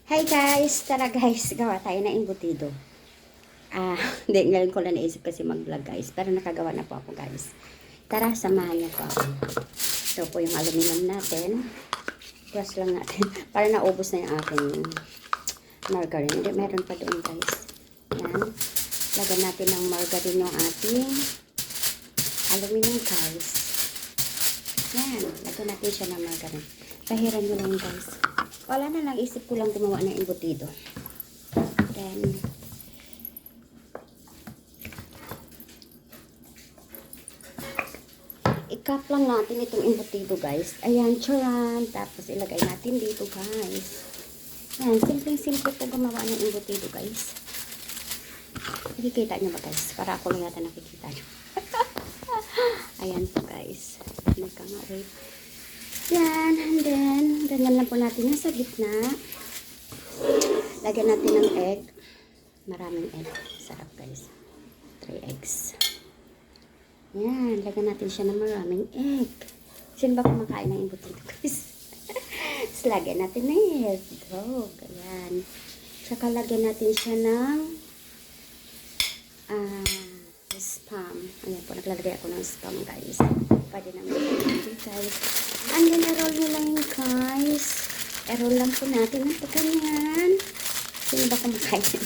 Hi guys! Tara guys, gawa tayo ng embutido. Hindi, ngayon ko lang naisip kasi mag-vlog guys. Pero nakagawa na po ako guys. Tara, samahan niyo po ako. Ito po yung aluminum natin. Plus lang natin. Para naubos na yung aking margarine. Hindi, meron pa doon guys. Yan. Lagyan natin ng margarine yung ating aluminum guys. Yan. Lagyan natin siya ng margarine. Pahiran nyo lang guys. Wala na lang, isip ko lang gumawa ng embutido. Then, i-cut lang natin itong embutido guys. Ayan, charan. Tapos ilagay natin dito guys. Ayan, simpleng-simple po gumawa ng embutido guys. Nakikita nyo ba guys? Para ako lang yata nakikita nyo. Ayan po guys. Naka nga, wait. Yan, and then, ganyan lang po natin yung sa gitna. Lagyan natin ng egg. Maraming egg. Sarap guys. 3 eggs. Yan, lagyan natin siya ng maraming egg. Sino ba kumakain ng embutido guys? So, lagyan natin ng egg. Ayan. Saka lagyan natin siya ng spam. Ayan po, naglalagay ako ng spam guys. Pwede naman ito guys. And then, i-roll nyo lang yun guys. I-roll lang po natin ito ganyan. Sino ba kumakain?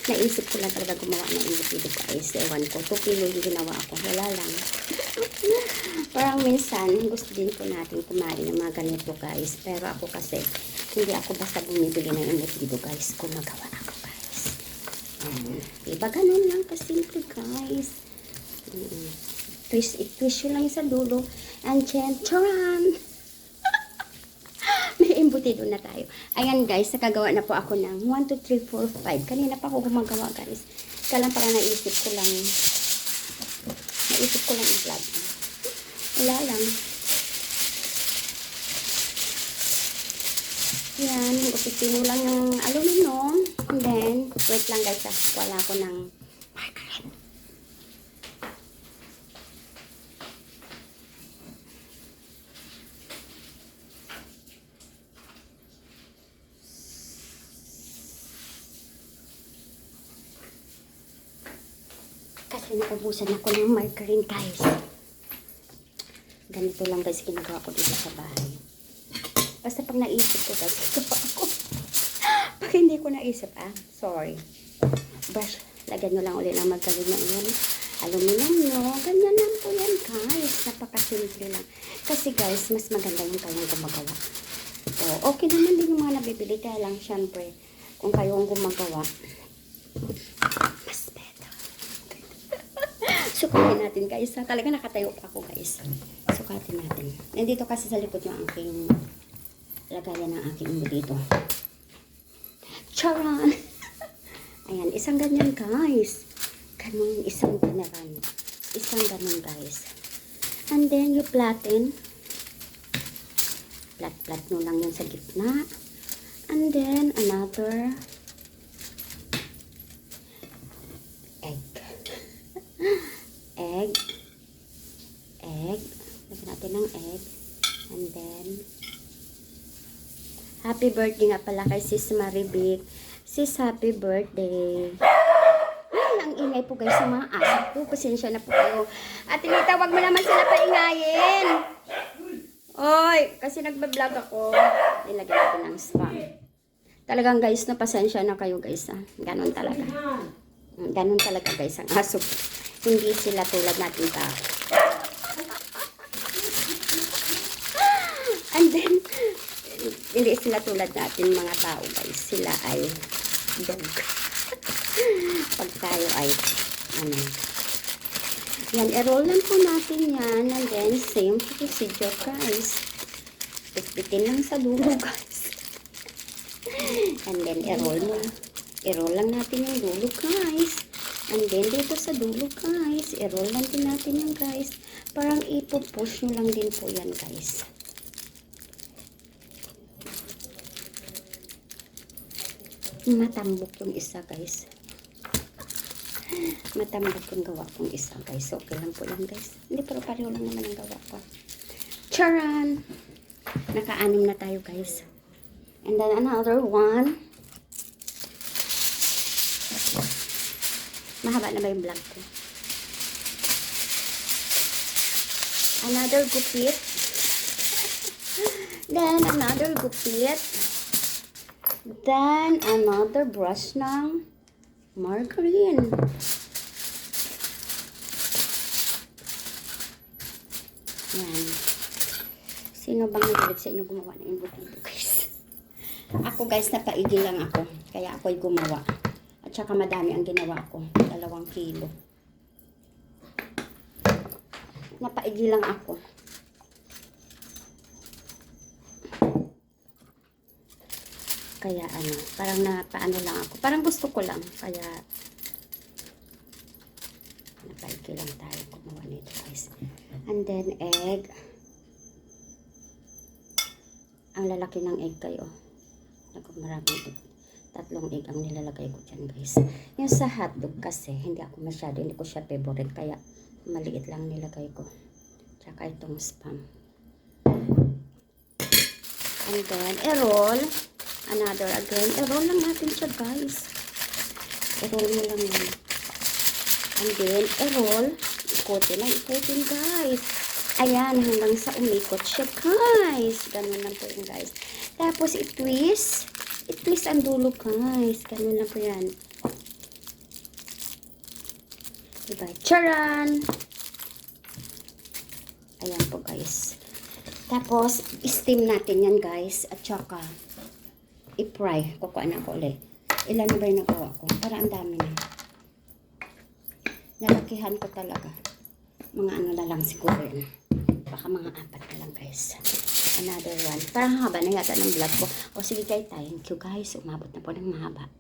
Naisip ko lang talaga gumawa ng embutido guys. Ewan ko, 2 kilo yung ginawa ako. Wala lang. Parang minsan, gusto din po natin kumain ng mga ganito guys. Pero ako kasi, hindi ako basta bumibili ng embutido guys. Gumagawa ako guys. Diba ganun lang kasimple guys. Twist yun lang sa dulo. And then, charan! May embutido na tayo. Ayan guys, nakagawa na po ako ng 1, 2, 3, 4, 5. Kanina pa ako gumagawa guys. Kaya lang para naisip ko lang i-vlog. Wala lang. Yan, upipino lang ng aluminum. And then, wait lang guys wala ko ng margarine. Kasi naubusan ako ng margarine guys. Ganito lang guys ginagawa ko dito sa bahay. Basta pag naisip ko guys, gawa ako. Pag hindi ko naisip, sorry. Brush, lagyan nyo lang ulit ng margarine na iyan. Aluminum no, ganyan lang po yan guys. Napakasimple lang. Kasi guys, mas maganda yung kayong gumagawa. So, okay naman din yung mga nabibili. Kaya lang syempre, kung kayo ang gumagawa, mas better. Sukatin natin guys. Talaga nakatayo pa ako guys. Sukatin natin. Nandito kasi sa likod yung aking lagayan ng aking embutido. Charan! Ayan, isang ganyan guys. Ganun, isang ganaran. Isang ganun guys. And then you flatten. Flat nyo lang yan sa gitna. And then another egg. Egg. Lagyan natin ng egg. And then happy birthday nga pala kay Sis Maribik. Sis, happy birthday. Ay, ang ingay po guys sa mga aso po. Pasensya na po kayo. At tinitawag mo naman sila paingayin. Oy, kasi nagbablog ako. Nilagyan natin ng spam. Talagang guys, no, pasensya na kayo guys. Ganon talaga. Ganon talaga guys ang aso. Hindi sila tulad natin tao. And then, hindi sila tulad natin mga tao guys. Sila ay dog. Pag tayo ay yan, i-roll lang po natin yan. And then, same procedure guys. Pitpitin lang sa dulo guys. And then, i-roll lang natin yung dulo guys. And then, dito sa dulo guys, i-roll lang din natin yung guys. Parang ipo-push nyo lang din po yan guys. Matambok yung isa guys. Matambok yung gawa kong isa guys. Okay lang po yan guys. Hindi, pero pareho lang naman ang gawa ko. Charan! Naka-anim na tayo guys. And then another one. Mahaba na ba yung vlog ko? Another gupit. Then another gupit. Then another brush ng margarine. Yan. Sino bang nagalit sa inyo gumawa ng embutido, guys? Ako, guys, napaigil lang ako. Kaya ako'y gumawa. At saka madami ang ginawa ko. 2 kilo. Napaigil lang ako. Kaya parang napaano lang ako. Parang gusto ko lang. Kaya napaigil lang tayo gumawa nito, guys. And then egg. Ang lalaki ng egg kayo. Maraming egg. 3 egg ang nilalagay ko dyan, guys. Yung sa hotdog kasi, hindi ko siya favorite. Kaya maliit lang nilagay ko. Tsaka itong spam. And then, i-roll. Another again. I-roll lang natin siya, guys. I-roll mo lang yan. And then, i-roll. Ikutin lang. Ikutin, guys. Ayan, hanggang sa umikot siya, guys. Ganun lang po yun, guys. Tapos, i-twist. I-twist ang dulo, guys. Ganun lang po yan. Diba? Charan! Ayan po, guys. Tapos, steam natin yan, guys. At saka, i-fry. Kukuha na ako ulit. Ilan na ba yung nagawa ko? Para ang dami na. Nalakihan ko talaga. Mga na lang siguro yun. Baka mga 4 na lang, guys. Another one. Parang haba na yata ng vlog ko. O sige, guys. Thank you, guys. Umabot na po ng mahaba.